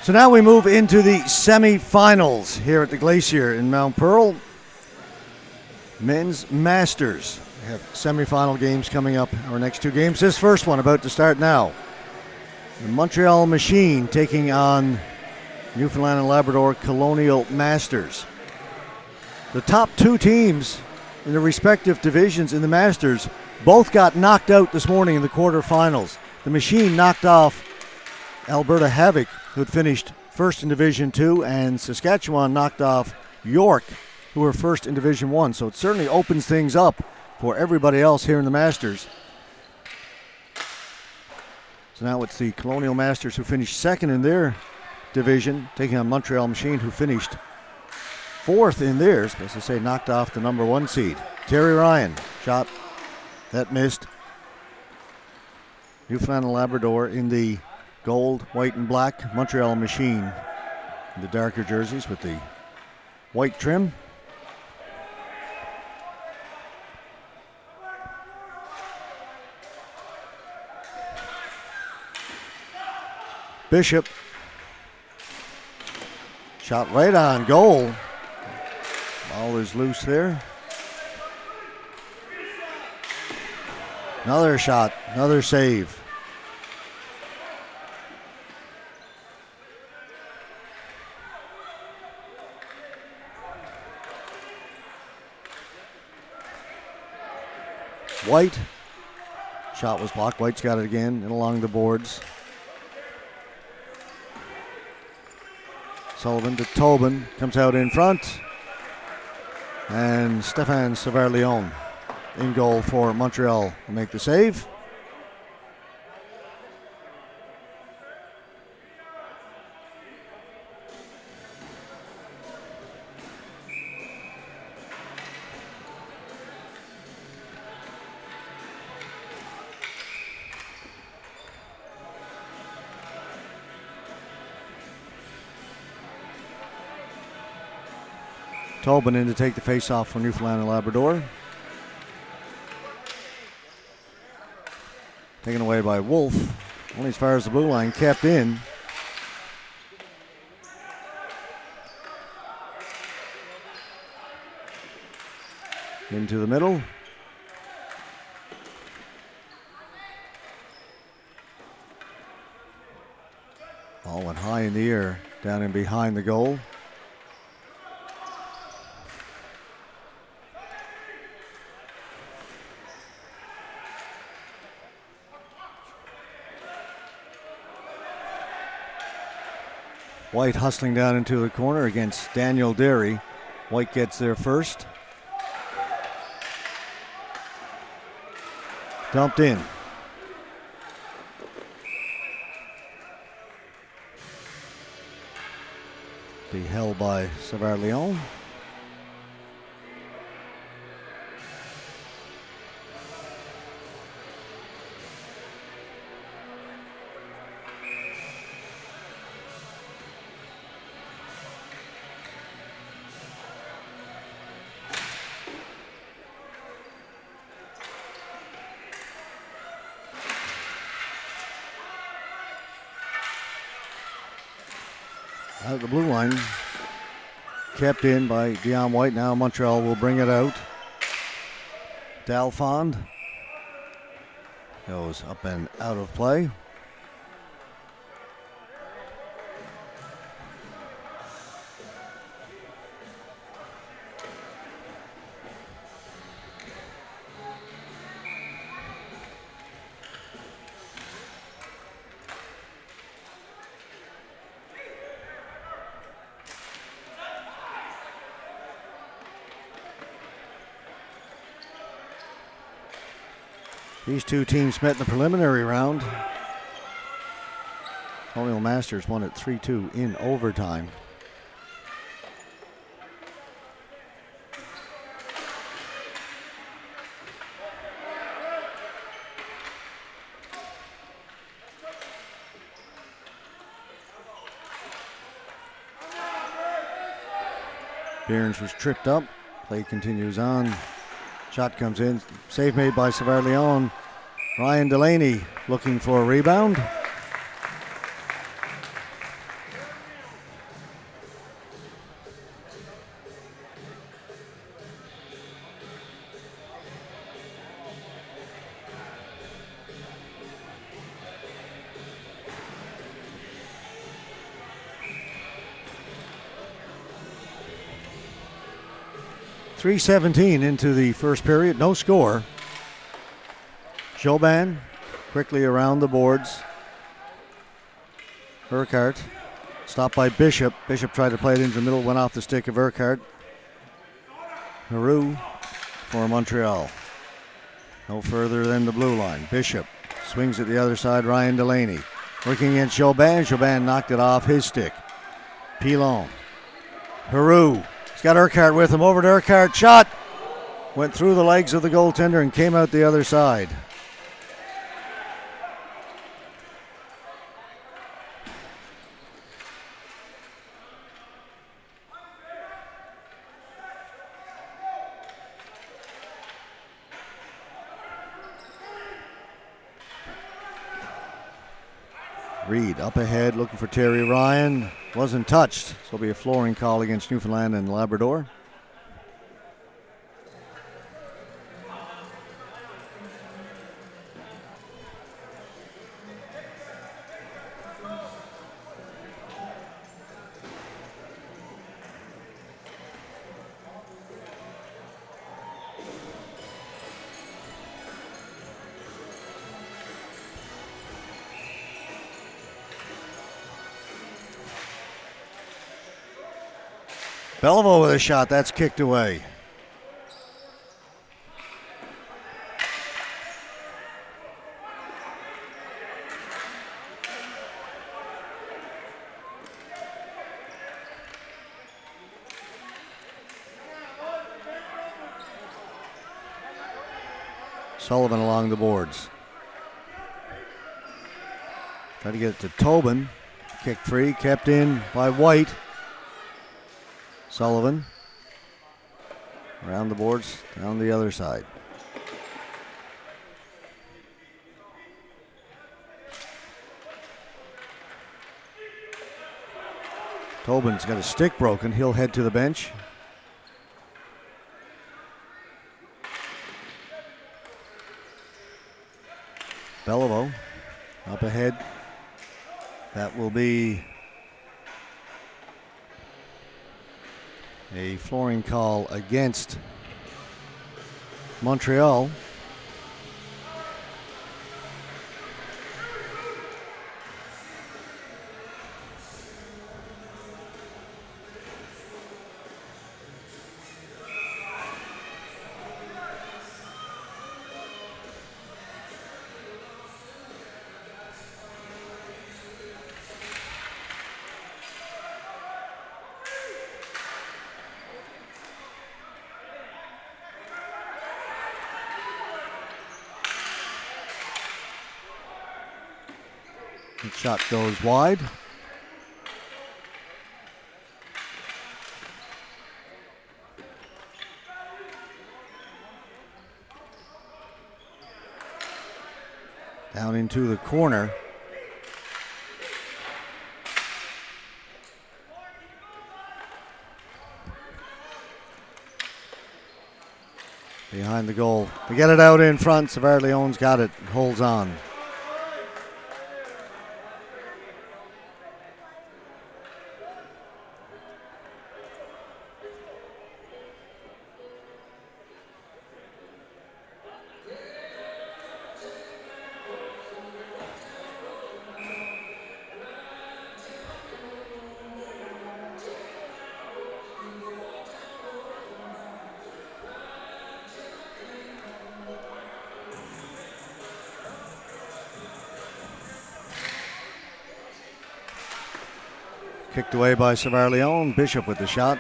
So now we move into the semifinals here at the Glacier in Mount Pearl. Men's Masters. We have semifinal games coming up. Our next two games. This first one about to start now. The Montreal Machine taking on Newfoundland and Labrador Colonial Masters. The top two teams in the respective divisions in the Masters both got knocked out this morning in the quarterfinals. The Machine knocked off Alberta Havoc, who had finished first in Division 2, and Saskatchewan knocked off York, who were first in Division 1. So it certainly opens things up for everybody else here in the Masters. So now it's the Colonial Masters who finished second in their division, taking on Montreal Machine, who finished fourth in theirs. As I say, knocked off the number one seed. Terry Ryan, shot that missed. Newfoundland and Labrador in the gold, white, and black. Montreal Machine in the darker jerseys with the white trim. Bishop. Shot right on goal. Ball is loose there. Another shot, another save. White. Shot was blocked. White's got it again and along the boards. Sullivan to Tobin. Comes out in front. And Stéphane Savard-Leon in goal for Montreal to make the save. Tobin in to take the face-off for Newfoundland and Labrador. Taken away by Wolf. Only as far as the blue line, kept in. Into the middle. Ball went high in the air, down and behind the goal. White hustling down into the corner against Daniel Derry. White gets there first. Dumped in. Be held by Savard-Leon. Out the blue line, kept in by Dion White. Now Montreal will bring it out. Dalfond goes up and out of play. These two teams met in the preliminary round. Colonial Masters won it 3-2 in overtime. Behrens was tripped up. Play continues on. Shot comes in. Save made by Savard-Leon. Ryan Delaney looking for a rebound. 3:17 into the first period, no score. Joban quickly around the boards. Urquhart stopped by Bishop. Bishop tried to play it into the middle, went off the stick of Urquhart. Heroux for Montreal. No further than the blue line. Bishop swings at the other side. Ryan Delaney working against Joban. Joban knocked it off his stick. Pilon. Heroux. He's got Urquhart with him. Over to Urquhart. Shot. Went through the legs of the goaltender and came out the other side. Reed up ahead looking for Terry Ryan. Wasn't touched, so it'll be a flooring call against Newfoundland and Labrador. Belleville with a shot, that's kicked away. Sullivan along the boards. Try to get it to Tobin. Kick free, kept in by White. Sullivan around the boards, down the other side. Tobin's got his stick broken. He'll head to the bench. Belleville up ahead. That will be a flooring call against Montreal. The shot goes wide. Down into the corner. Behind the goal. They get it out in front. Savard Leon's got it. Holds on. Kicked away by Savard Leon. Bishop with the shot.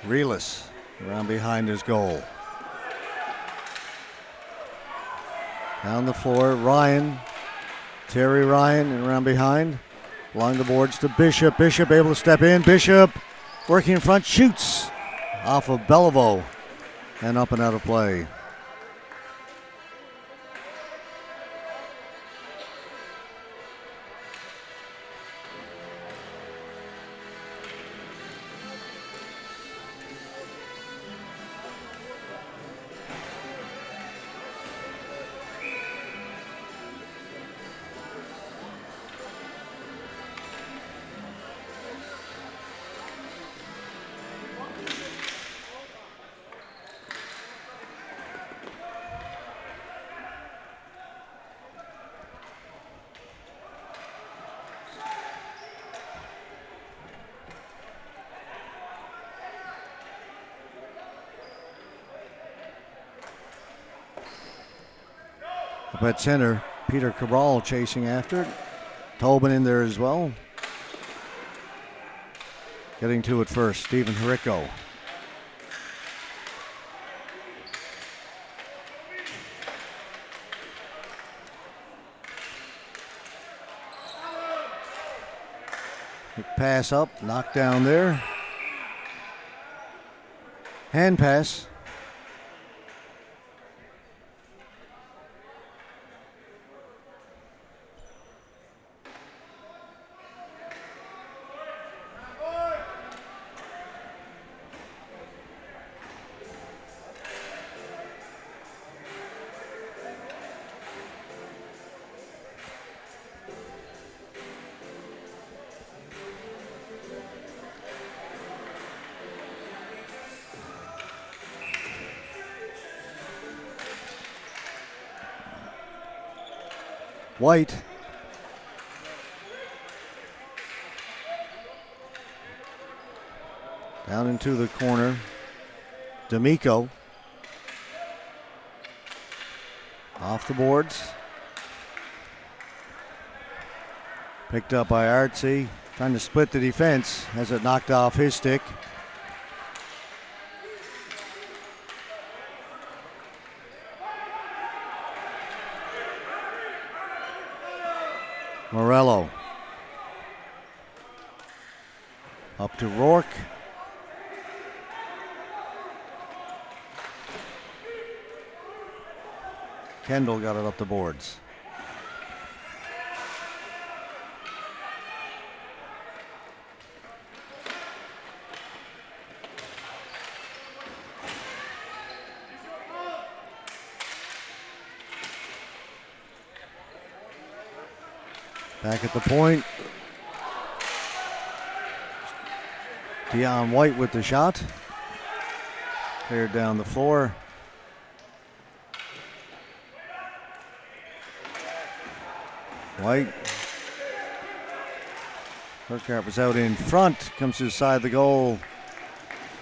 Relis around behind his goal. Down the floor, Ryan, Terry Ryan, and around behind. Along the boards to Bishop. Bishop able to step in. Bishop working in front, shoots off of Belleville and up and out of play. Up at center, Peter Cabral chasing after it. Tobin in there as well. Getting to it first, Stephen Herico. Quick pass up, knocked down there. Hand pass. White. Down into the corner. D'Amico. Off the boards. Picked up by Artsy. Trying to split the defense. Has it knocked off his stick. Morello. Up to Rourke. Kendall got it up the boards. Back at the point. Deion White with the shot. Cleared down the floor. White. Burkhart was out in front. Comes to the side of the goal.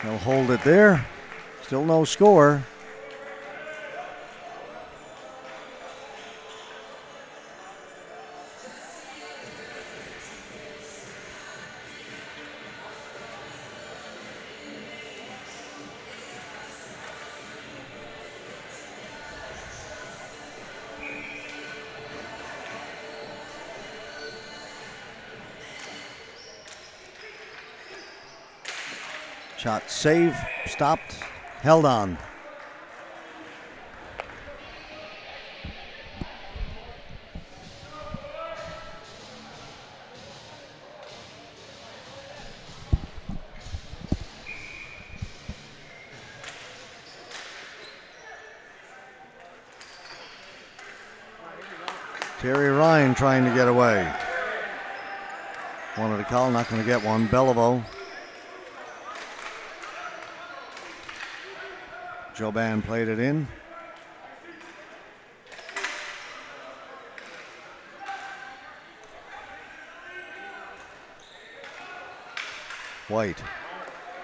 They'll hold it there. Still no score. Shot save, stopped, held on. Terry Ryan trying to get away. Wanted a call, not going to get one. Beliveau. Joban played it in. White.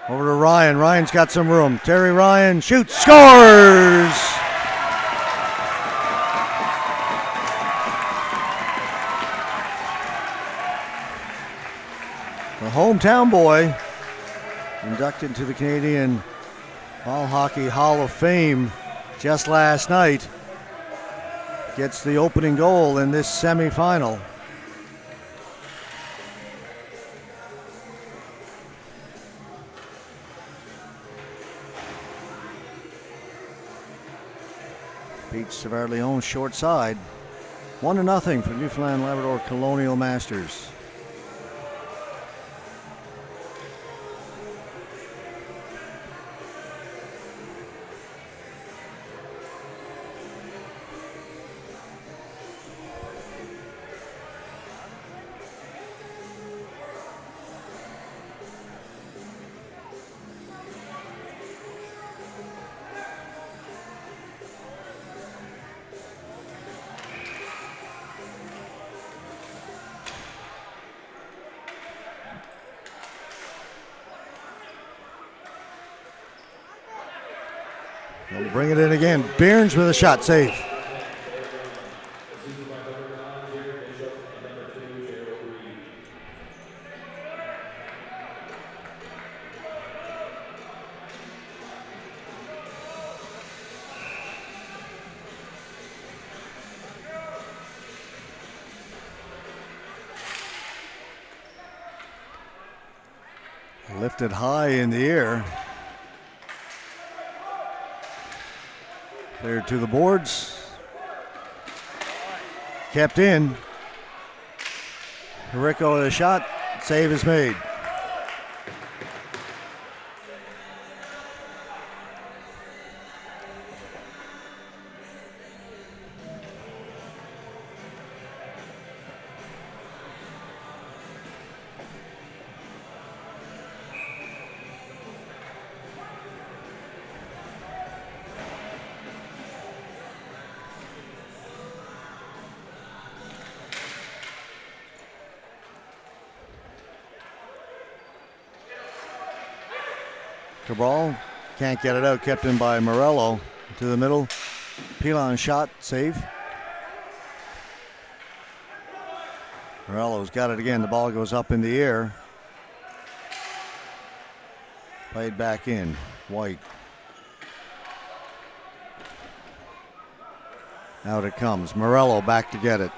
Over to Ryan. Ryan's got some room. Terry Ryan shoots, scores! The hometown boy inducted into the Canadian Ball Hockey Hall of Fame just last night gets the opening goal in this semifinal. Beats Savard Leon short side. 1-0 for Newfoundland Labrador Colonial Masters. They'll bring it in again. Behrens with a shot save. Lifted high in the air. Cleared to the boards. Kept in. Rico with a shot. Save is made. Cabral can't get it out, kept in by Morello. To the middle, Pilon shot, save. Morello's got it again, the ball goes up in the air. Played back in, White. Out it comes, Morello back to get it.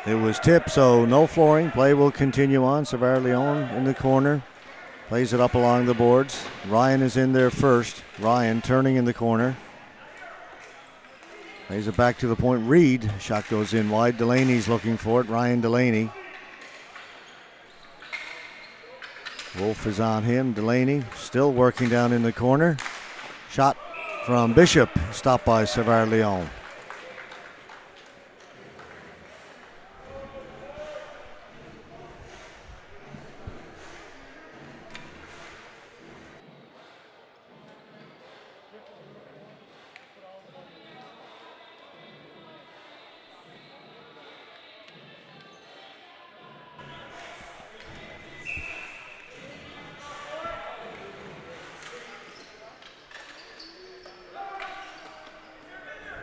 It was tipped, so no flooring. Play will continue on. Savard-Leon in the corner. Plays it up along the boards. Ryan is in there first. Ryan turning in the corner. Plays it back to the point. Reed. Shot goes in wide. Delaney's looking for it. Ryan Delaney. Wolf is on him. Delaney still working down in the corner. Shot from Bishop. Stopped by Savard-Leon.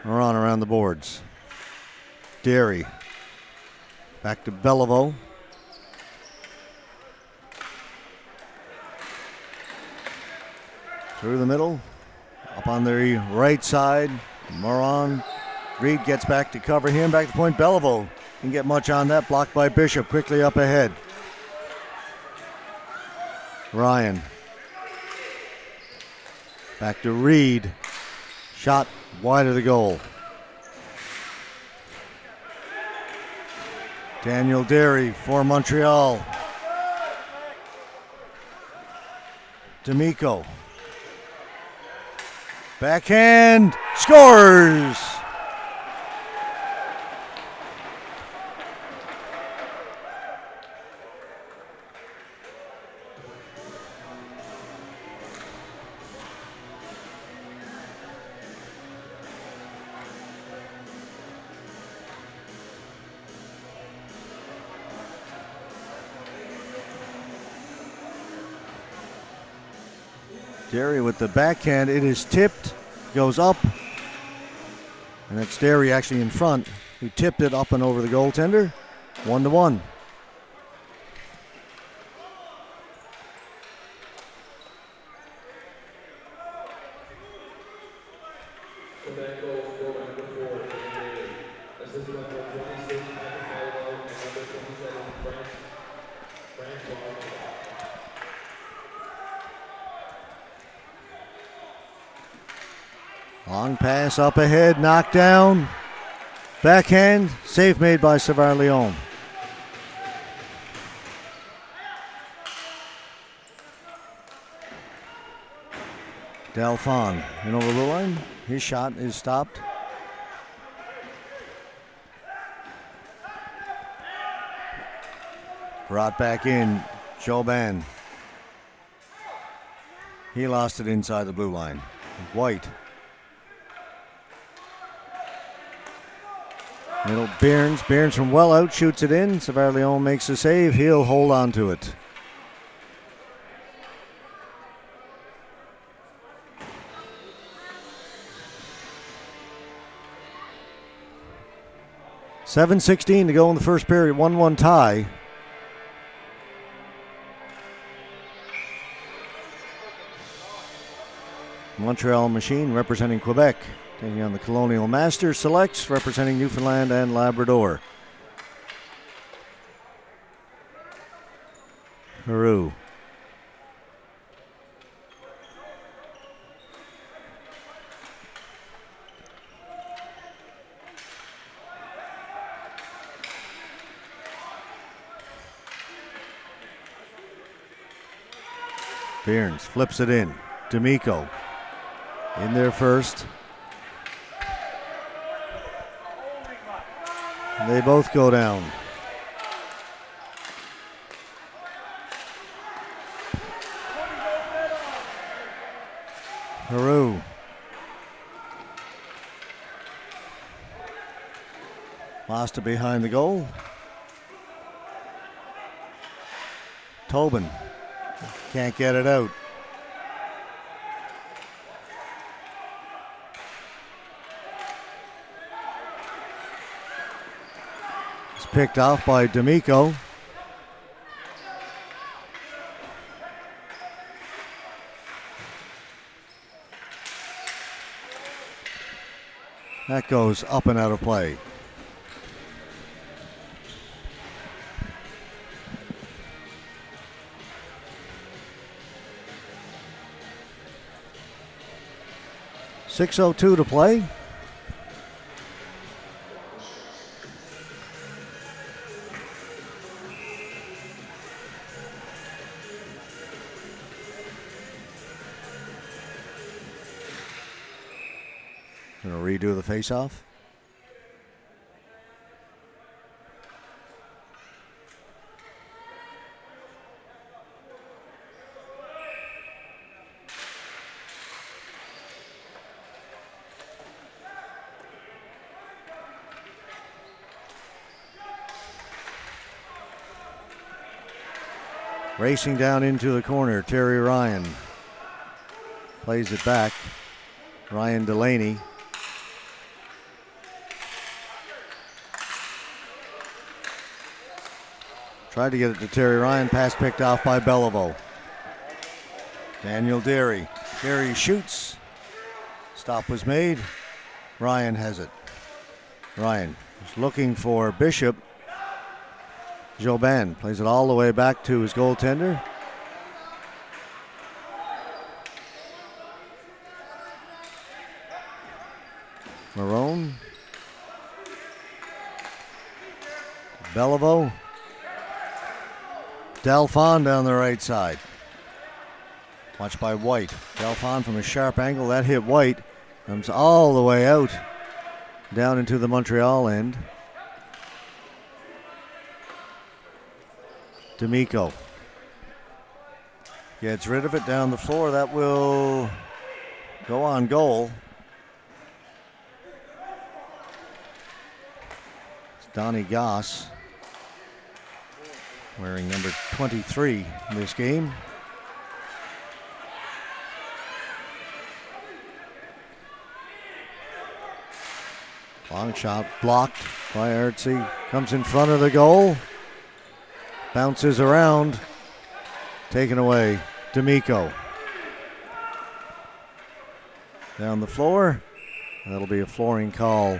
We're on around the boards. Derry. Back to Beliveau. Through the middle. Up on the right side. Moron. Reed gets back to cover him. Back to point. Beliveau didn't get much on that. Blocked by Bishop. Quickly up ahead. Ryan. Back to Reed. Shot wide of the goal. Daniel Derry for Montreal. D'Amico. Backhand. Scores! Derry with the backhand. It is tipped, goes up, and it's Derry actually in front. He tipped it up and over the goaltender. 1-1. Long pass up ahead, knocked down. Backhand, save made by Savard-Leon. Delphon in over the line. His shot is stopped. Brought back in, Jobin. He lost it inside the blue line. White. Middle, Behrens. Behrens from well out shoots it in. Savard-Leon makes a save. He'll hold on to it. 7:16 to go in the first period, 1-1 tie. Montreal Machine representing Quebec, taking on the Colonial Master Selects representing Newfoundland and Labrador. Haru. Byrnes flips it in. D'Amico in there first. They both go down. Haru. Lost it behind the goal. Tobin can't get it out. It's picked off by D'Amico. That goes up and out of play. .6:02 to play. Gonna redo the face-off. Racing down into the corner, Terry Ryan plays it back. Ryan Delaney. Tried to get it to Terry Ryan, pass picked off by Beliveau. Daniel Derry. Derry shoots. Stop was made. Ryan has it. Ryan is looking for Bishop. Jobin plays it all the way back to his goaltender. Marone. Beliveau. Delphon down the right side. Watched by White. Delphon from a sharp angle. That hit White. Comes all the way out. Down into the Montreal end. D'Amico gets rid of it down the floor. That will go on goal. It's Donnie Goss, wearing number 23 in this game. Long shot blocked by Artsy. Comes in front of the goal. Bounces around. Taken away. D'Amico. Down the floor. That'll be a flooring call.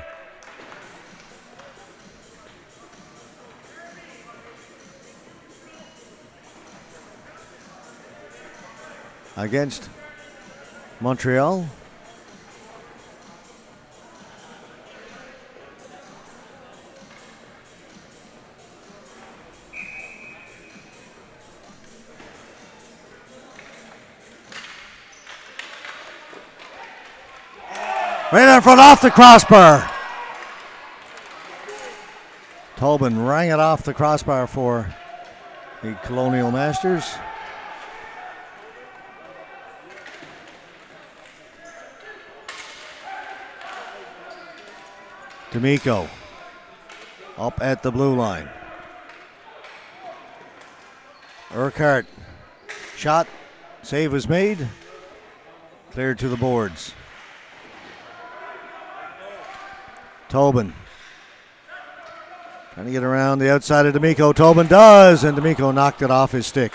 Against Montreal. Right in front off the crossbar. Tobin rang it off the crossbar for the Colonial Masters. D'Amico up at the blue line. Urquhart shot. Save was made. Cleared to the boards. Trying to get around the outside of D'Amico. Tobin does, and D'Amico knocked it off his stick.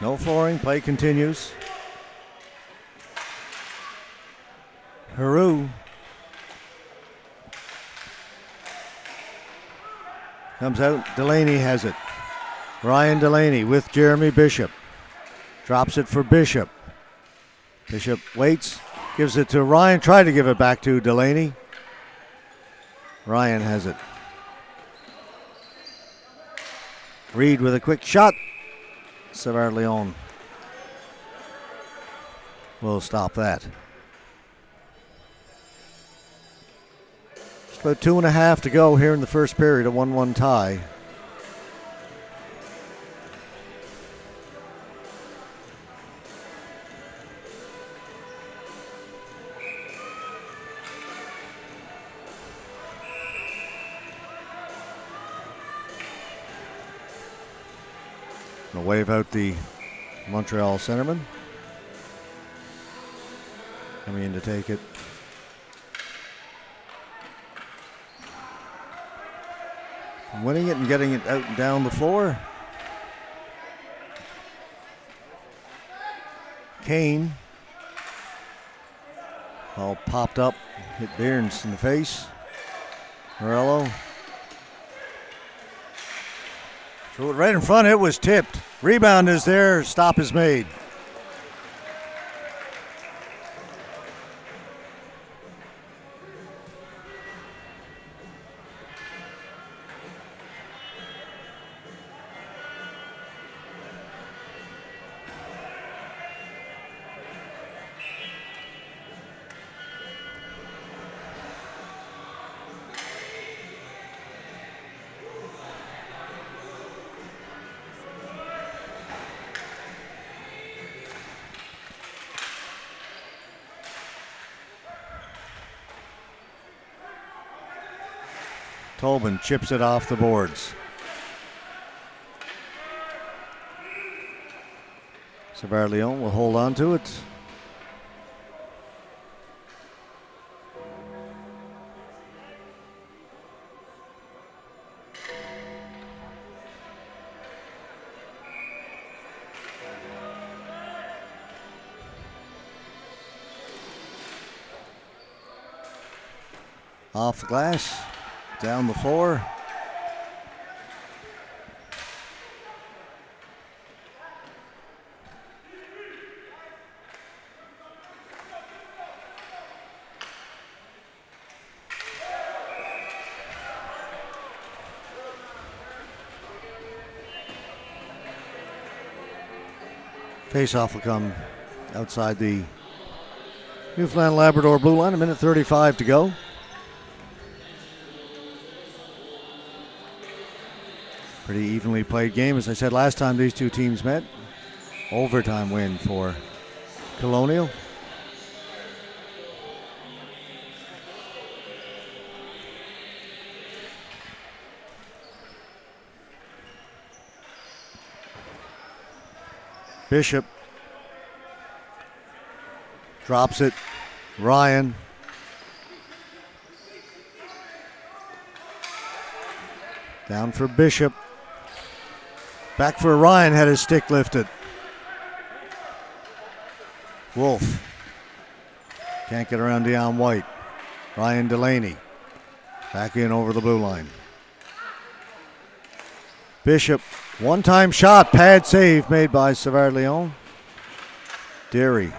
No flooring, play continues. Haru comes out, Delaney has it. Ryan Delaney with Jeremy Bishop. Drops it for Bishop. Bishop waits, gives it to Ryan, tried to give it back to Delaney. Ryan has it. Reed with a quick shot. Savard Leon will stop that. Just about 2.5 to go here in the first period, a 1-1 tie. Gonna wave out the Montreal centerman. Coming in to take it. Winning it and getting it out and down the floor. Kane. All popped up. Hit Behrens in the face. Morello. Threw it right in front. It was tipped. Rebound is there. Stop is made. Tobin chips it off the boards. Savard Leon will hold on to it. Off the glass. Down the floor. Face-off will come outside the Newfoundland Labrador blue line. 1:35 to go. Pretty evenly played game. As I said last time these two teams met. Overtime win for Colonial. Bishop drops it. Ryan. Down for Bishop. Back for Ryan, had his stick lifted. Wolf. Can't get around Deion White. Ryan Delaney. Back in over the blue line. Bishop, one-time shot, pad save made by Savard Leon. Derry.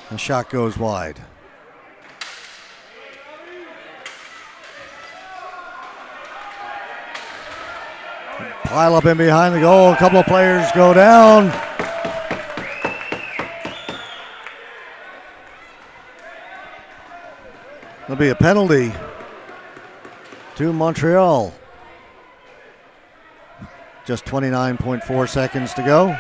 The shot goes wide. Pile up in behind the goal. A couple of players go down. There'll be a penalty to Montreal. Just 29.4 seconds to go.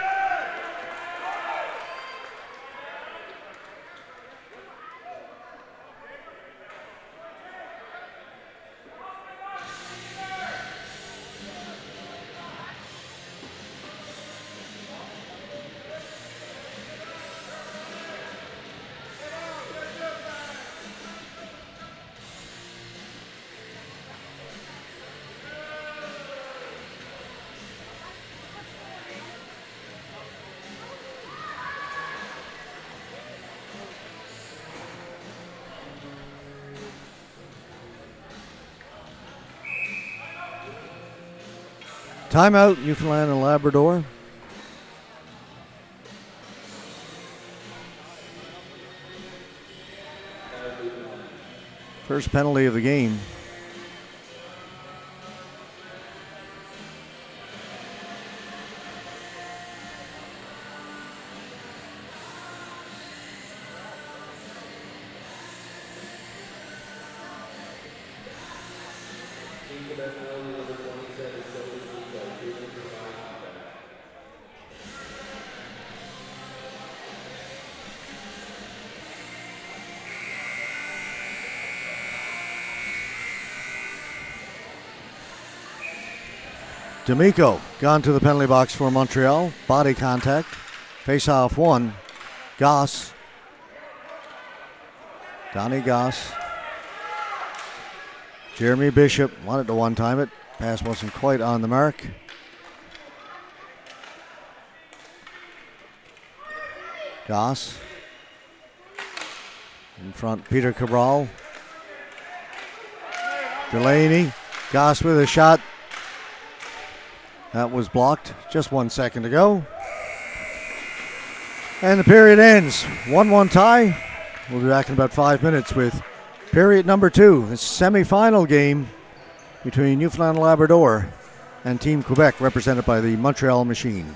Timeout, Newfoundland and Labrador. First penalty of the game. D'Amico gone to the penalty box for Montreal. Body contact. Face-off one. Goss. Donnie Goss. Jeremy Bishop wanted to one-time it. Pass wasn't quite on the mark. Goss. In front, Peter Cabral. Delaney. Goss with a shot. That was blocked. Just 1 second to go. And the period ends. 1-1 tie. We'll be back in about 5 minutes with period number 2. The semi-final game between Newfoundland and Labrador and Team Quebec, represented by the Montreal Machine.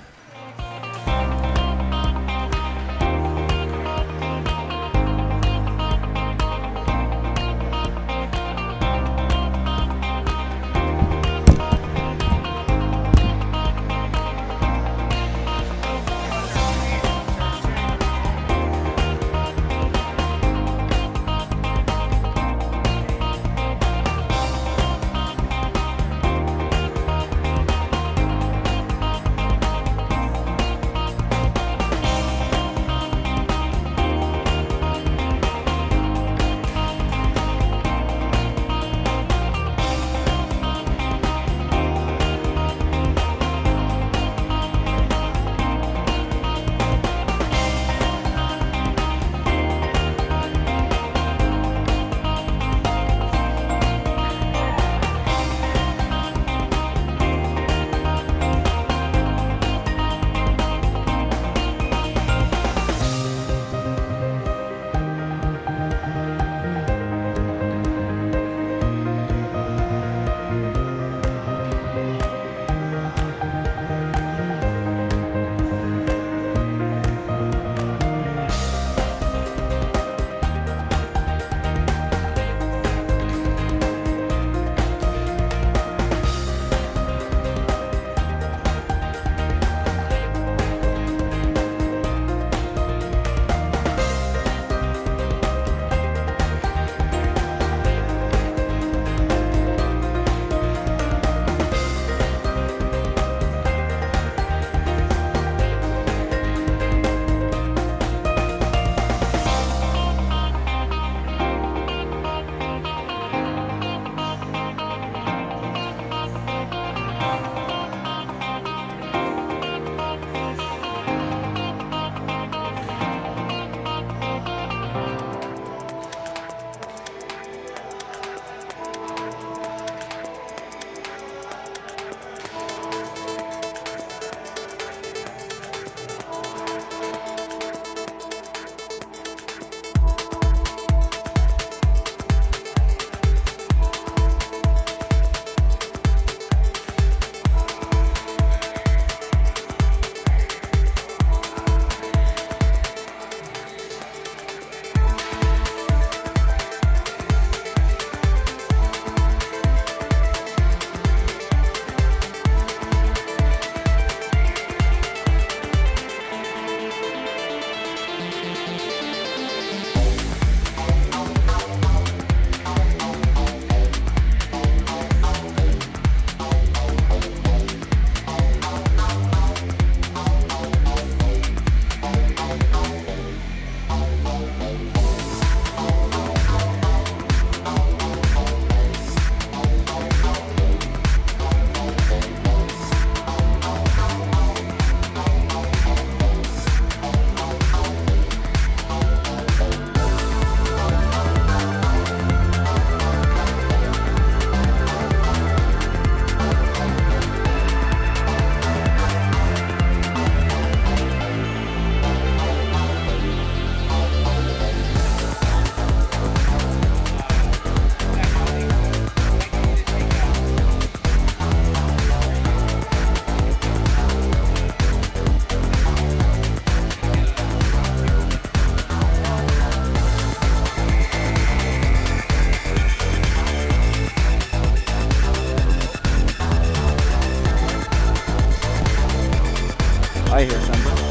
I hear something.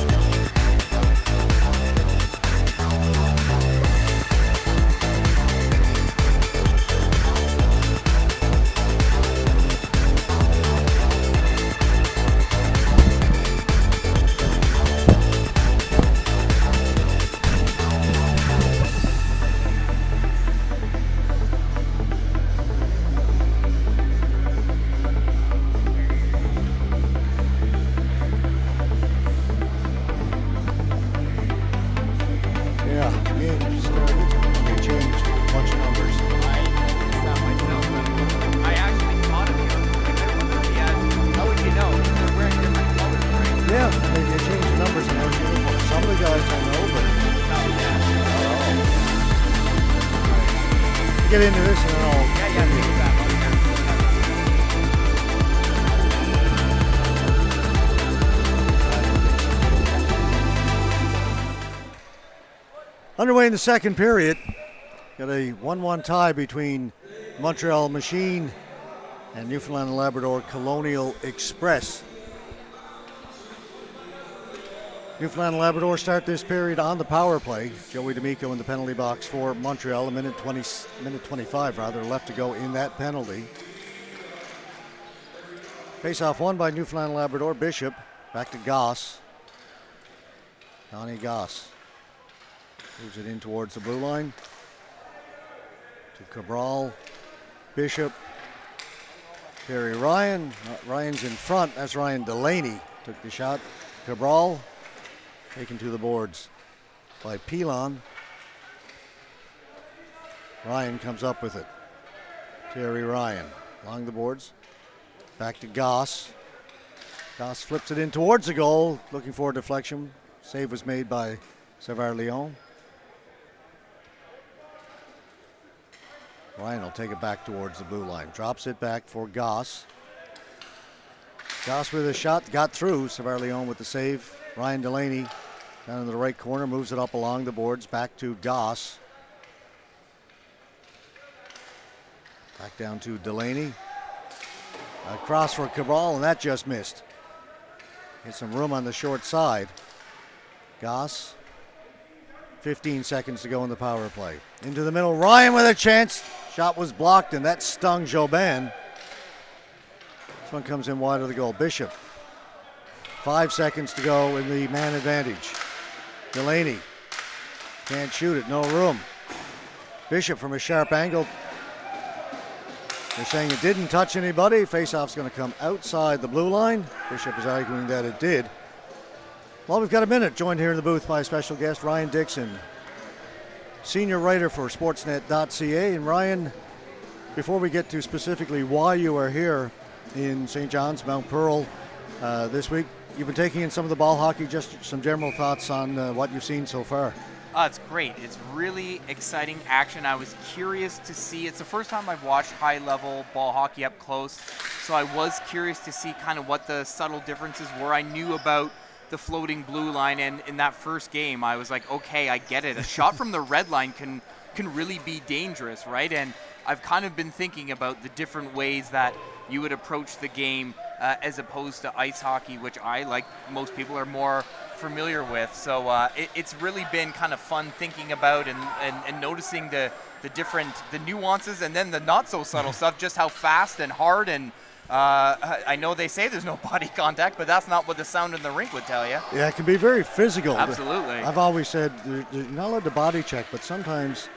Get into this and then I'll... Underway in the second period. Got a 1-1 tie between Montreal Machine and Newfoundland and Labrador Colonial Express. Newfoundland and Labrador start this period on the power play. Joey D'Amico in the penalty box for Montreal. Minute 25 left to go in that penalty. Face-off won by Newfoundland and Labrador. Bishop back to Goss. Donnie Goss moves it in towards the blue line. To Cabral. Bishop. Terry Ryan. Ryan's in front. That's Ryan Delaney. Took the shot. Cabral. Taken to the boards by Pilon. Ryan comes up with it. Terry Ryan along the boards. Back to Goss. Goss flips it in towards the goal, looking for a deflection. Save was made by Savard-Leon. Ryan will take it back towards the blue line. Drops it back for Goss. Goss with a shot, got through. Savard-Leon with the save. Ryan Delaney down in the right corner, moves it up along the boards, back to Goss. Back down to Delaney. Across for Cabral, and that just missed. Hit some room on the short side. Goss. 15 seconds to go in the power play. Into the middle, Ryan with a chance. Shot was blocked, and that stung Jobin. This one comes in wide of the goal. Bishop. 5 seconds to go in the man advantage. Delaney can't shoot it, no room. Bishop from a sharp angle. They're saying it didn't touch anybody. Faceoff's going to come outside the blue line. Bishop is arguing that it did. Well, we've got a minute. Joined here in the booth by a special guest, Ryan Dixon, senior writer for Sportsnet.ca. And Ryan, before we get to specifically why you are here in St. John's, Mount Pearl this week, you've been taking in some of the ball hockey. Just some general thoughts on what you've seen so far. It's great. It's really exciting action. I was curious to see. It's the first time I've watched high-level ball hockey up close, so I was curious to see kind of what the subtle differences were. I knew about the floating blue line, and in that first game, I was like, okay, I get it. A shot from the red line can really be dangerous, right? And I've kind of been thinking about the different ways that you would approach the game as opposed to ice hockey, which I, like most people, are more familiar with. So it's really been kind of fun thinking about and noticing the nuances, and then the not so subtle stuff, just how fast and hard and I know they say there's no body contact, but that's not what the sound in the rink would tell you. Yeah, it can be very physical. Absolutely. I've always said you're not allowed to body check, but sometimes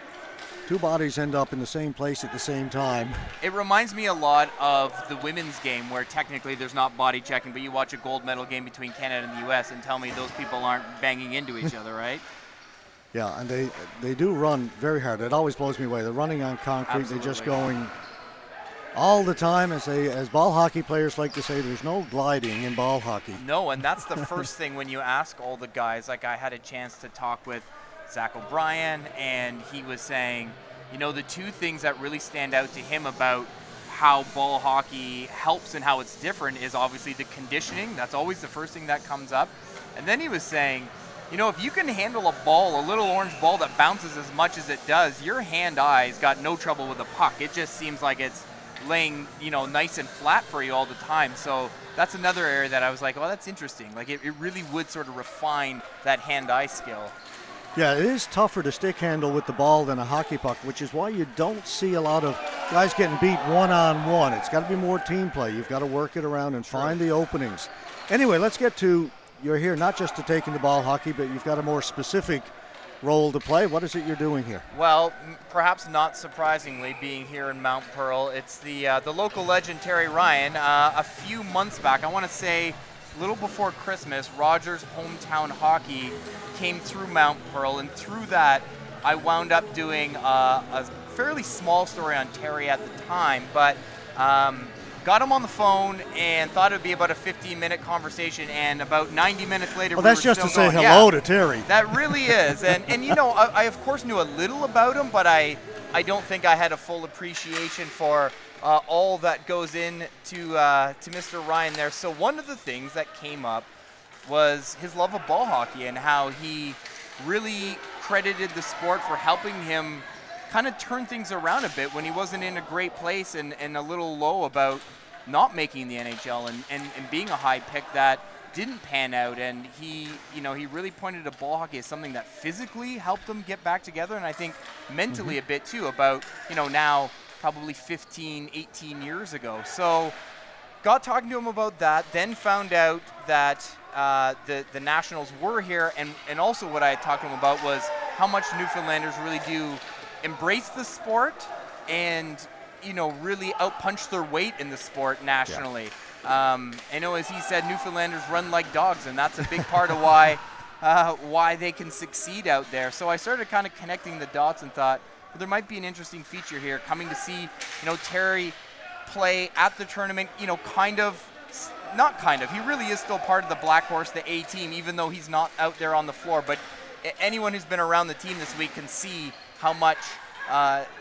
two bodies end up in the same place at the same time. It reminds me a lot of the women's game, where technically there's not body checking, but you watch a gold medal game between Canada and the U.S. and tell me those people aren't banging into each other, right? Yeah, and they do run very hard. It always blows me away. They're running on concrete. Absolutely. They're just going all the time. As ball hockey players like to say, there's no gliding in ball hockey. No, and that's the first thing when you ask all the guys. Like, I had a chance to talk with Zach O'Brien, and he was saying, you know, the two things that really stand out to him about how ball hockey helps and how it's different is obviously the conditioning. That's always the first thing that comes up. And then he was saying, you know, if you can handle a ball, a little orange ball that bounces as much as it does, your hand-eye's got no trouble with a puck. It just seems like it's laying, nice and flat for you all the time. So that's another area that I was like, well, that's interesting. Like it really would sort of refine that hand-eye skill. Yeah, it is tougher to stick handle with the ball than a hockey puck, which is why you don't see a lot of guys getting beat one-on-one. It's got to be more team play. You've got to work it around and find the openings. Anyway, let's get to, you're here not just to taking the ball hockey, but you've got a more specific role to play. What is it you're doing here? Well, perhaps not surprisingly, being here in Mount Pearl, it's the local legend Terry Ryan. A few months back, I want to say a little before Christmas, Rogers Hometown Hockey came through Mount Pearl, and through that, I wound up doing a fairly small story on Terry at the time, but got him on the phone and thought it would be about a 15-minute conversation, and about 90 minutes later, well, we that's were just still to say going, hello to Terry. That really is, and I of course knew a little about him, but I don't think I had a full appreciation for all that goes in to Mr. Ryan there. So one of the things that came up was his love of ball hockey and how he really credited the sport for helping him kind of turn things around a bit when he wasn't in a great place and a little low about not making the NHL and being a high pick that didn't pan out. And he really pointed to ball hockey as something that physically helped him get back together, and I think mentally a bit too, about now probably 15, 18 years ago. So got talking to him about that, then found out that the Nationals were here, and also what I had talked to him about was how much Newfoundlanders really do embrace the sport and really outpunch their weight in the sport nationally. I know, as he said, Newfoundlanders run like dogs, and that's a big part of why they can succeed out there. So I started kind of connecting the dots and thought, well, there might be an interesting feature here, coming to see Terry play at the tournament. He really is still part of the Black Horse, the A team, even though he's not out there on the floor. But anyone who's been around the team this week can see how much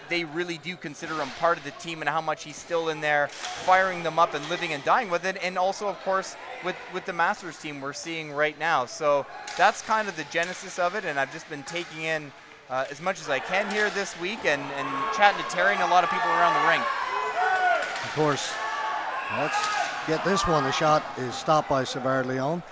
they really do consider him part of the team, and how much he's still in there firing them up and living and dying with it. And also, of course, with the Masters team we're seeing right now. So that's kind of the genesis of it, and I've just been taking in as much as I can here this week and chatting to Terry and a lot of people around the rink. Of course. Let's get this one. The shot is stopped by Savard Leon.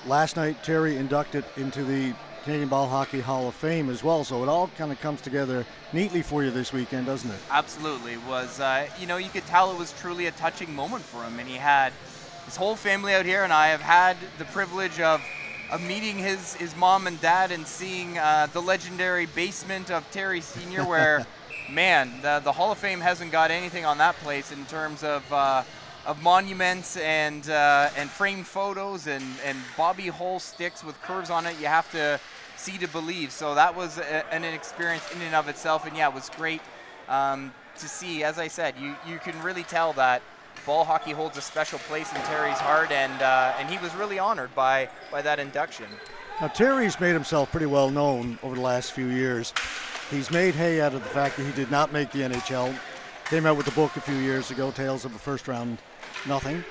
Last night, Terry inducted into the Canadian Ball Hockey Hall of Fame as well, so it all kind of comes together neatly for you this weekend, doesn't it? Absolutely. It was, you could tell it was truly a touching moment for him, and he had his whole family out here, and I have had the privilege of meeting his mom and dad and seeing the legendary basement of Terry Sr., where man, the Hall of Fame hasn't got anything on that place in terms of monuments and framed photos and Bobby Hole sticks with curves on it. You have to see to believe. So that was an experience in and of itself. And yeah, it was great to see. As I said, you can really tell that ball hockey holds a special place in Terry's heart, and he was really honored by that induction. Now, Terry's made himself pretty well known over the last few years. He's made hay out of the fact that he did not make the NHL. Came out with a book a few years ago, Tales of a First Round Nothing.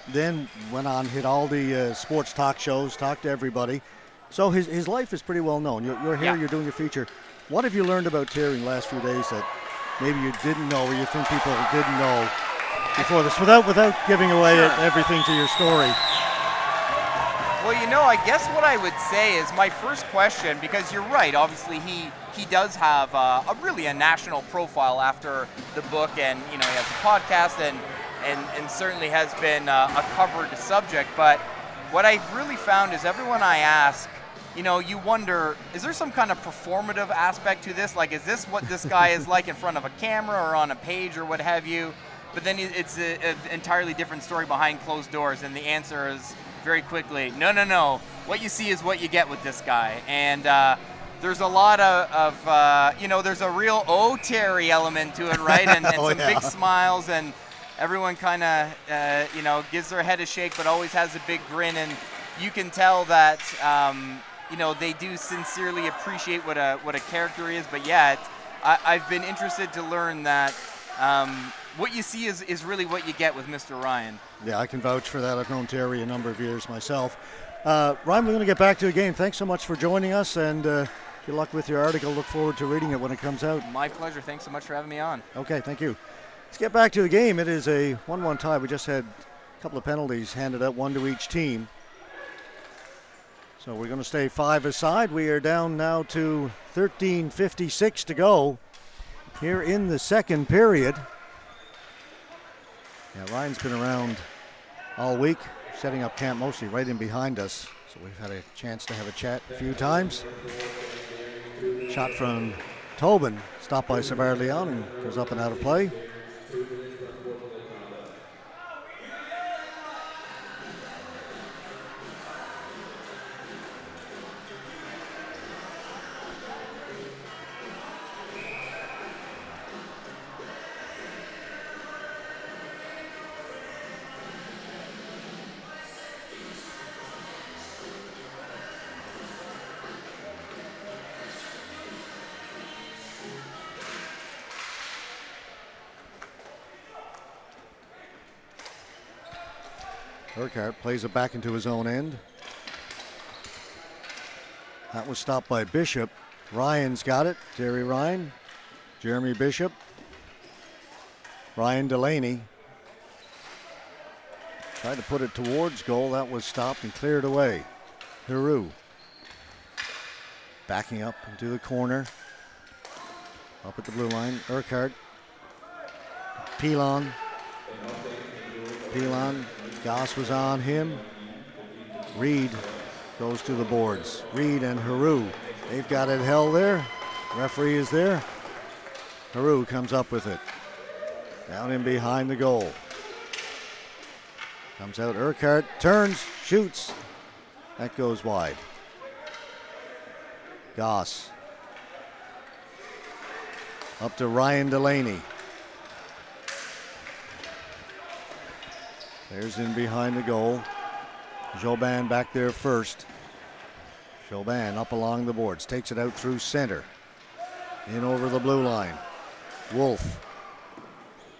Then went on, hit all the sports talk shows, talked to everybody. So his life is pretty well known. You're here, You're doing a feature. What have you learned about Terry in the last few days that maybe you didn't know, or you think people didn't know before this, without giving away everything to your story? Well, I guess what I would say is my first question, because you're right, obviously he does have a national profile after the book, and he has a podcast and certainly has been a covered subject. But what I've really found is everyone I ask, you wonder, is there some kind of performative aspect to this? Like, is this what this guy is like in front of a camera or on a page or what have you? But then it's an entirely different story behind closed doors, and the answer is very quickly, no. What you see is what you get with this guy. And there's a lot of there's a real Terry element to it, right? And some big smiles, and everyone kind of, gives their head a shake, but always has a big grin. And you can tell that, they do sincerely appreciate what a character is. But yeah, I've been interested to learn that what you see is really what you get with Mr. Ryan. Yeah, I can vouch for that. I've known Terry a number of years myself. Ryan, we're going to get back to the game. Thanks so much for joining us, and Good luck with your article. Look forward to reading it when it comes out. My pleasure. Thanks so much for having me on. Okay, thank you. Let's get back to the game. It is a 1-1 tie. We just had a couple of penalties handed out, one to each team. So we're going to stay 5 aside. We are down now to 13:56 to go here in the second period. Yeah, Ryan's been around all week, setting up camp mostly right in behind us. So we've had a chance to have a chat a few times. Shot from Tobin, stopped by Savard Leon and goes up and out of play. Urquhart plays it back into his own end. That was stopped by Bishop. Ryan's got it. Terry Ryan. Jeremy Bishop. Ryan Delaney. Tried to put it towards goal. That was stopped and cleared away. Heroux. Backing up into the corner. Up at the blue line. Urquhart. Pilon. Goss was on him. Reed goes to the boards. Reed and Heroux. They've got it held there. Referee is there. Heroux comes up with it. Down in behind the goal. Comes out Urquhart. Turns. Shoots. That goes wide. Goss. Up to Ryan Delaney. There's in behind the goal. Jobin back there first. Jobin up along the boards. Takes it out through center. In over the blue line. Wolf.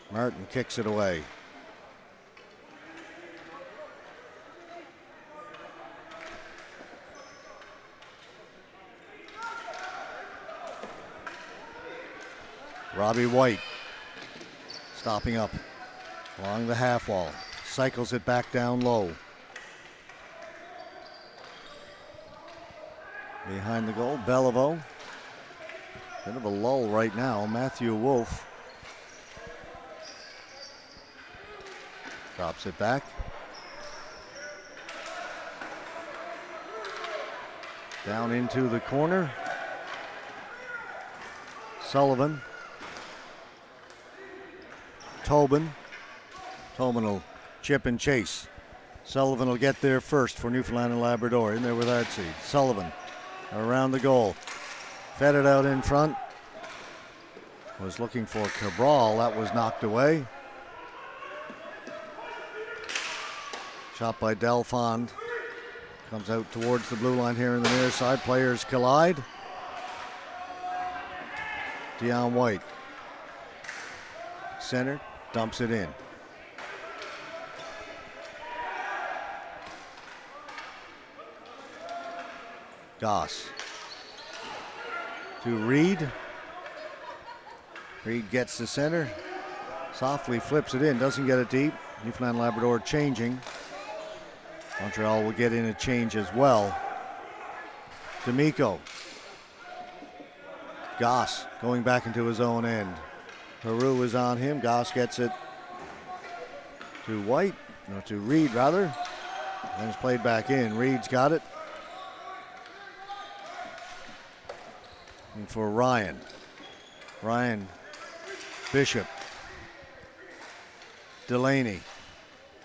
Martin kicks it away. Robbie White. Stopping up along the half wall. Cycles it back down low. Behind the goal, Beliveau. Bit of a lull right now. Matthew Wolf drops it back. Down into the corner. Sullivan. Tobin. Tobin will chip and chase. Sullivan will get there first for Newfoundland and Labrador. In there with Artsy. Sullivan around the goal. Fed it out in front. Was looking for Cabral. That was knocked away. Shot by Delfond. Comes out towards the blue line here in the near side. Players collide. Dion White. Center. Dumps it in. Goss to Reed. Reed gets the center. Softly flips it in. Doesn't get it deep. Newfoundland Labrador changing. Montreal will get in a change as well. D'Amico. Goss going back into his own end. Heroux is on him. Goss gets it to White. No, to Reed rather. And it's played back in. Reed's got it. And for Ryan. Ryan. Bishop. Delaney.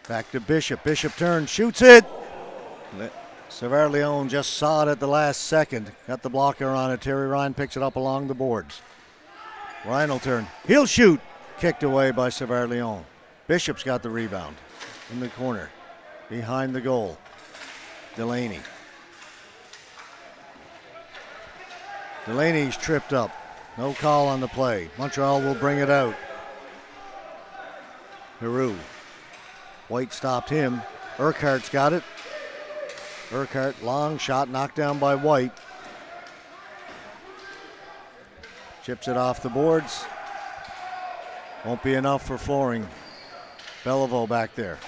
Back to Bishop. Bishop turns, shoots it. Savard Leon just saw it at the last second. Got the blocker on it. Terry Ryan picks it up along the boards. Ryan will turn. He'll shoot. Kicked away by Savard Leon. Bishop's got the rebound. In the corner. Behind the goal. Delaney. Delaney's tripped up. No call on the play. Montreal will bring it out. Heroux. White stopped him. Urquhart's got it. Urquhart, long shot, knocked down by White. Chips it off the boards. Won't be enough for flooring. Beliveau back there.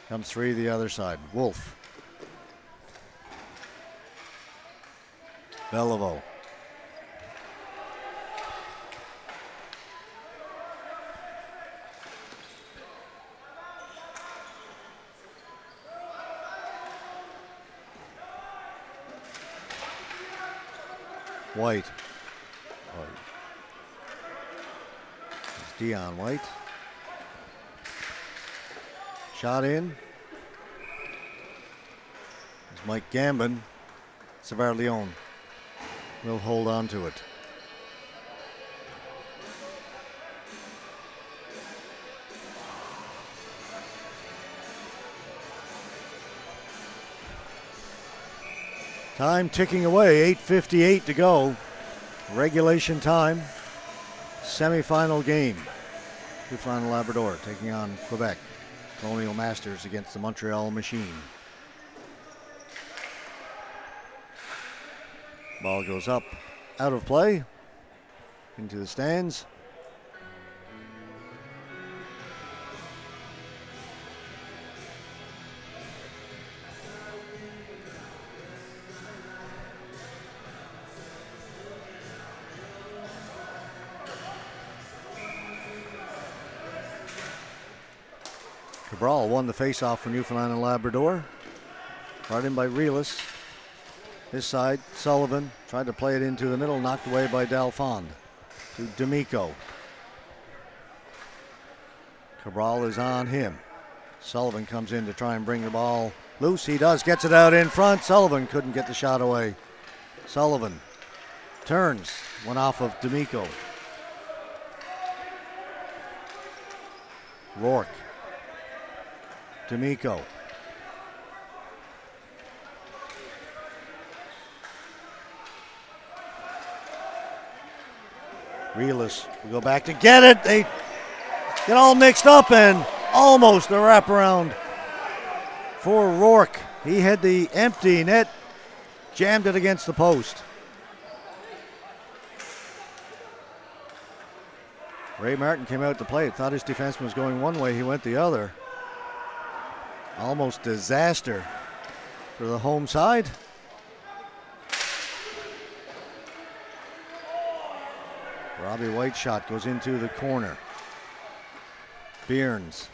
Comes three the other side. Wolf. Beliveau. White. It's Dion White. Shot in. It's Mike Gambon. Savard-Leon will hold on to it. Time ticking away, 8:58 to go. Regulation time. Semi-final game. Newfoundland Labrador taking on Quebec. Colonial Masters against the Montreal Machine. Ball goes up, out of play, into the stands. Cabral won the face-off for Newfoundland and Labrador. Brought in by Relis. His side, Sullivan tried to play it into the middle, knocked away by Dalfond to D'Amico. Cabral is on him. Sullivan comes in to try and bring the ball loose. He does, gets it out in front. Sullivan couldn't get the shot away. Sullivan turns, one off of D'Amico. Rourke. D'Amico. Relis will go back to get it. They get all mixed up and almost a wraparound for Rourke. He had the empty net, jammed it against the post. Ray Martin came out to play it, thought his defenseman was going one way, he went the other. Almost disaster for the home side. Robbie White's shot goes into the corner. Byrnes.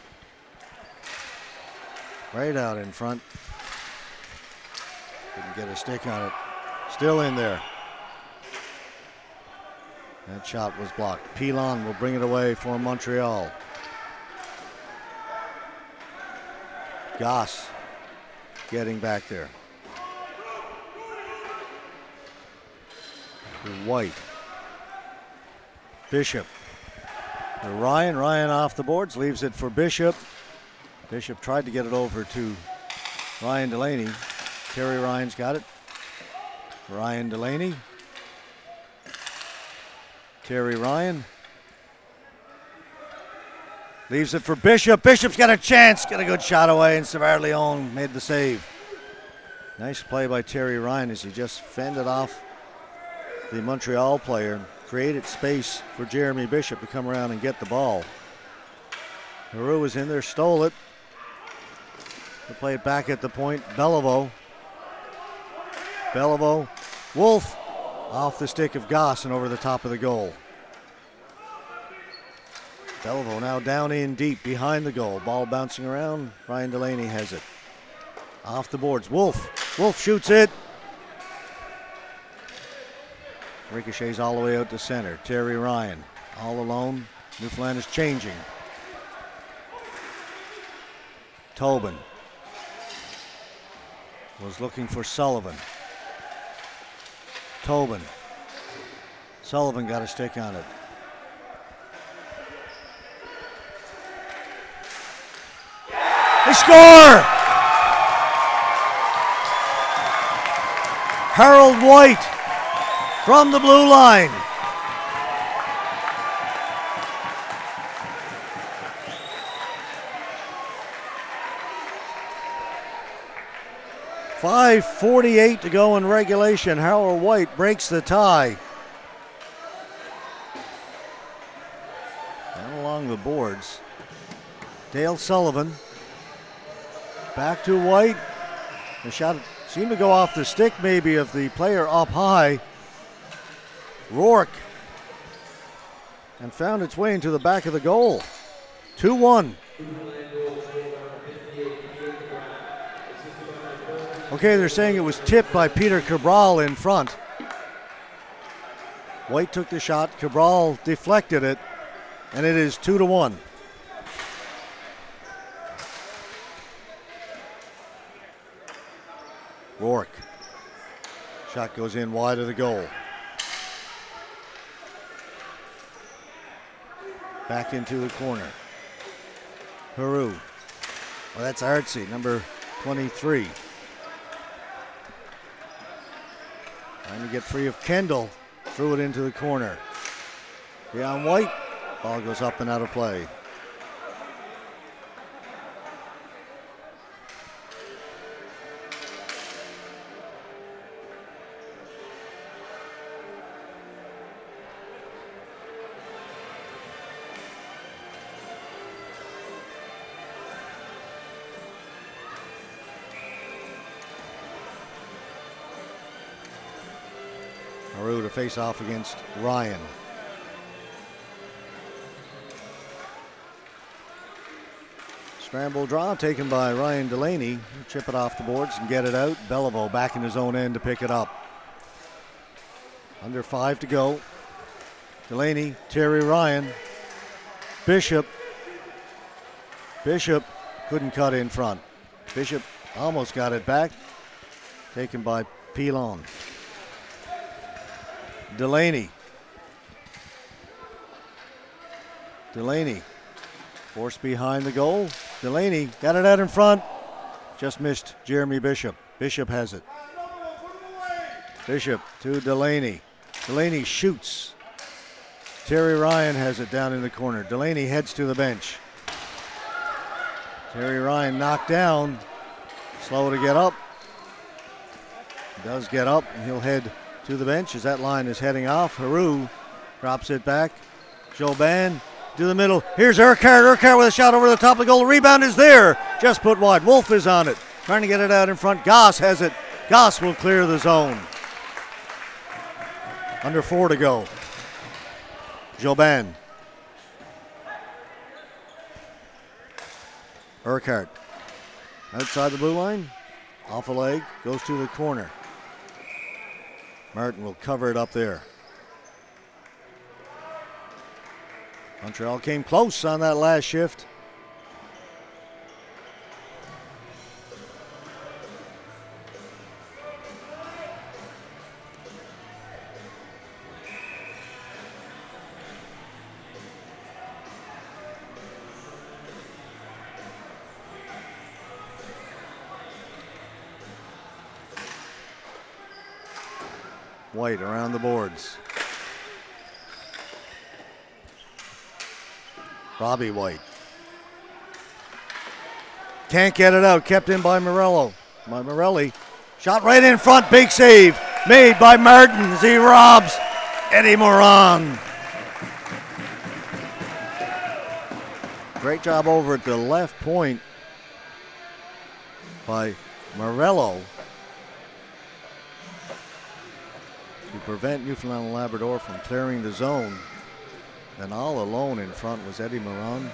Right out in front. Couldn't get a stick on it. Still in there. That shot was blocked. Pilon will bring it away for Montreal. Goss getting back there. White. Bishop. Ryan off the boards, leaves it for Bishop. Bishop tried to get it over to Ryan Delaney. Terry Ryan's got it. Ryan Delaney. Terry Ryan. Leaves it for Bishop. Bishop's got a chance. Got a good shot away, and Savard-Leon made the save. Nice play by Terry Ryan as he just fended off the Montreal player. Created space for Jeremy Bishop to come around and get the ball. Heroux was in there, stole it. They play it back at the point. Beliveau. Wolf off the stick of Goss and over the top of the goal. Beliveau now down in deep behind the goal. Ball bouncing around. Ryan Delaney has it. Off the boards. Wolf shoots it. Ricochets all the way out to center. Terry Ryan all alone. Newfoundland is changing. Tobin was looking for Sullivan. Tobin. Sullivan got a stick on it. They score! Harold White from the blue line. 5:48 to go in regulation. Howard White breaks the tie. Down along the boards. Dale Sullivan. Back to White. The shot seemed to go off the stick maybe of the player up high. Rourke. And found its way into the back of the goal. 2-1. Okay, they're saying it was tipped by Peter Cabral in front. White took the shot. Cabral deflected it. And it is 2-1. Rourke. Shot goes in wide of the goal. Back into the corner. Haru. Well, that's Artsy, number 23. Trying to get free of Kendall. Threw it into the corner. Beyond White. Ball goes up and out of play. Haru to face off against Ryan. Scramble draw taken by Ryan Delaney. He'll chip it off the boards and get it out. Beliveau back in his own end to pick it up. Under 5 to go. Delaney, Terry Ryan. Bishop. Bishop couldn't cut in front. Bishop almost got it back. Taken by Pilon. Delaney. Delaney. Forced behind the goal. Delaney got it out in front. Just missed Jeremy Bishop. Bishop has it. Bishop to Delaney. Delaney shoots. Terry Ryan has it down in the corner. Delaney heads to the bench. Terry Ryan knocked down. Slow to get up. Does get up, and he'll head to the bench as that line is heading off. Haru drops it back. Jobin to the middle. Here's Urquhart. Urquhart with a shot over the top of the goal. The rebound is there. Just put wide. Wolf is on it. Trying to get it out in front. Goss has it. Goss will clear the zone. Under 4 to go. Jobin. Urquhart. Outside the blue line. Off a leg. Goes to the corner. Martin will cover it up there. Montreal came close on that last shift. White around the boards. Robbie White. Can't get it out. Kept in by Morello. By Morelli. Shot right in front. Big save. Made by Martin as he robs Eddie Moran. Great job over at the left point by Morello to prevent Newfoundland and Labrador from clearing the zone. And all alone in front was Eddie Moran.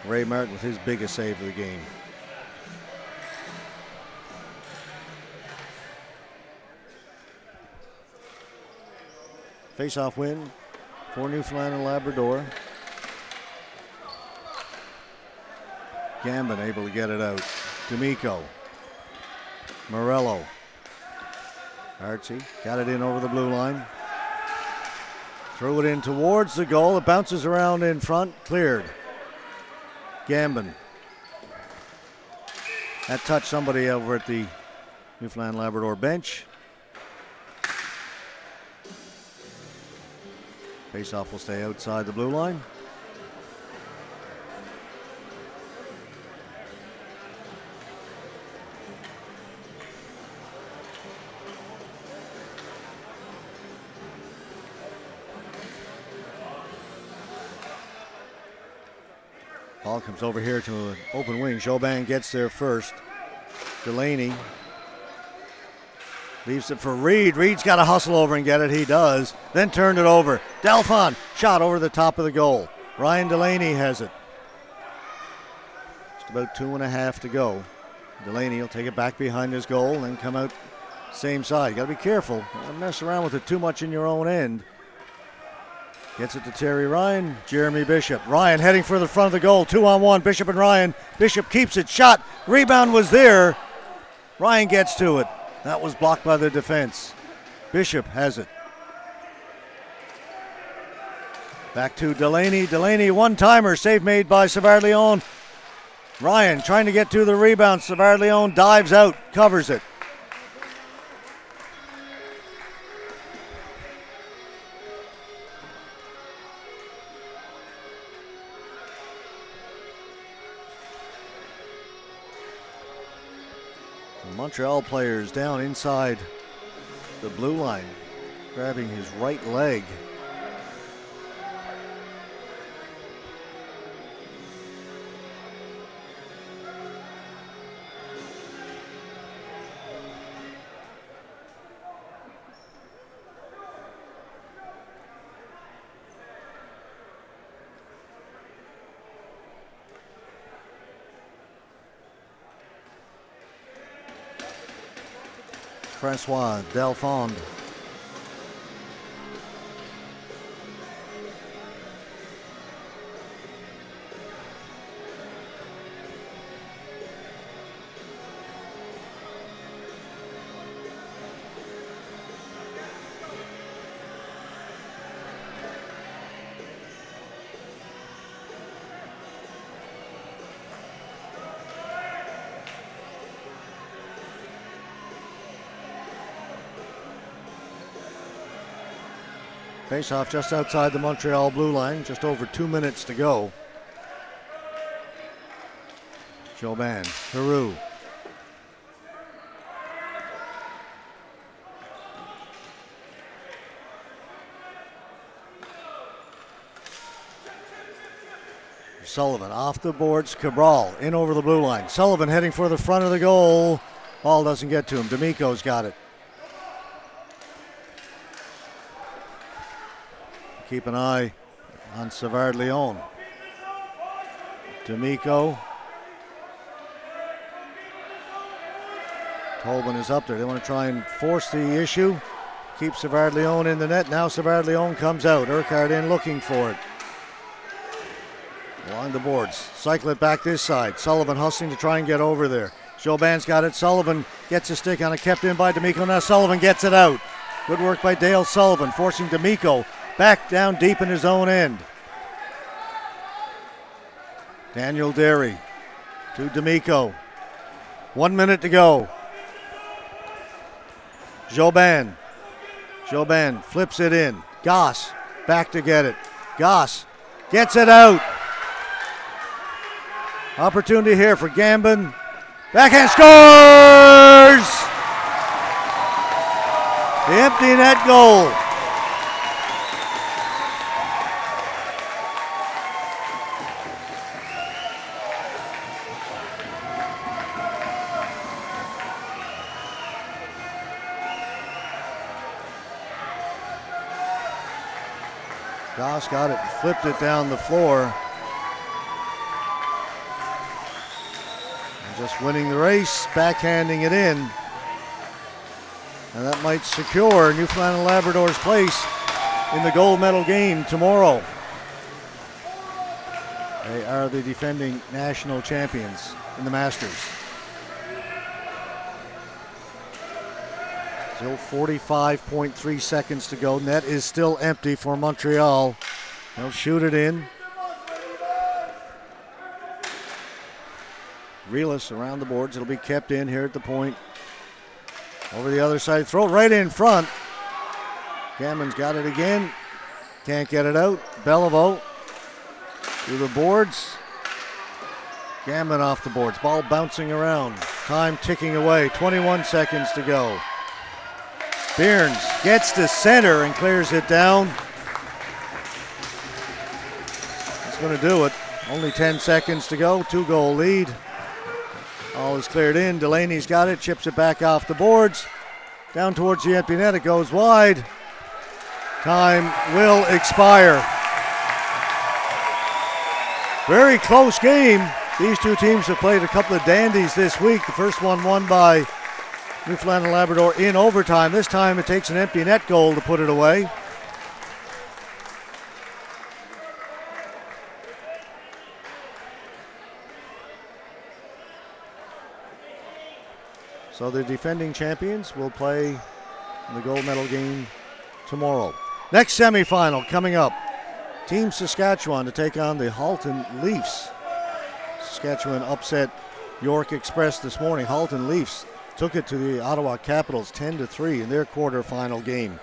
Ray Martin with his biggest save of the game. Face-off win for Newfoundland and Labrador. Gambin able to get it out. D'Amico. Morello. Artsy got it in over the blue line. Threw it in towards the goal. It bounces around in front. Cleared. Gambin. That touched somebody over at the Newfoundland Labrador bench. Faceoff will stay outside the blue line. Ball comes over here to an open wing. Jobin gets there first. Delaney leaves it for Reed. Reed's got to hustle over and get it. He does. Then turned it over. Delphon shot over the top of the goal. Ryan Delaney has it. Just about 2.5 to go. Delaney will take it back behind his goal and then come out same side. You got to be careful. Don't mess around with it too much in your own end. Gets it to Terry Ryan. Jeremy Bishop. Ryan heading for the front of the goal. 2-on-1. Bishop and Ryan. Bishop keeps it. Shot. Rebound was there. Ryan gets to it. That was blocked by the defense. Bishop has it. Back to Delaney. Delaney, one-timer. Save made by Savard-Leon. Ryan trying to get to the rebound. Savard-Leon dives out. Covers it. Montreal players down inside the blue line, grabbing his right leg. Francois Delphon. Face-off just outside the Montreal blue line, just over 2 minutes to go. Jobin, Heroux. Sullivan off the boards, Cabral in over the blue line. Sullivan heading for the front of the goal. Ball doesn't get to him. D'Amico's got it. Keep an eye on Savard-Leon. D'Amico. Tolman is up there. They want to try and force the issue. Keep Savard-Leon in the net. Now Savard-Leon comes out. Urquhart in looking for it. Along the boards. Cycle it back this side. Sullivan hustling to try and get over there. Jobin's got it. Sullivan gets a stick on it. Kept in by D'Amico. Now Sullivan gets it out. Good work by Dale Sullivan, forcing D'Amico back down deep in his own end. Daniel Derry to D'Amico. 1 minute to go. Jobin. Jobin flips it in. Goss back to get it. Goss gets it out. Opportunity here for Gambin. Backhand scores! The empty net goal. Goss got it and flipped it down the floor. And just winning the race, backhanding it in. And that might secure Newfoundland and Labrador's place in the gold medal game tomorrow. They are the defending national champions in the Masters. Still 45.3 seconds to go. Net is still empty for Montreal. They'll shoot it in. Relis around the boards. It'll be kept in here at the point. Over the other side. Throw it right in front. Gammon's got it again. Can't get it out. Beliveau to the boards. Gammon off the boards. Ball bouncing around. Time ticking away. 21 seconds to go. Bearns gets to center and clears it down. That's going to do it. Only 10 seconds to go, 2-goal lead. All is cleared in. Delaney's got it, chips it back off the boards. Down towards the empty net, it goes wide. Time will expire. Very close game. These two teams have played a couple of dandies this week. The first one won by Newfoundland and Labrador in overtime. This time it takes an empty net goal to put it away. So the defending champions will play in the gold medal game tomorrow. Next semifinal coming up. Team Saskatchewan to take on the Halton Leafs. Saskatchewan upset York Express this morning. Halton Leafs took it to the Ottawa Capitals 10-3 in their quarterfinal game.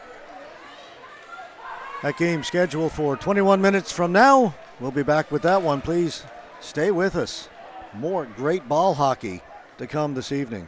That game scheduled for 21 minutes from now. We'll be back with that one. Please stay with us. More great ball hockey to come this evening.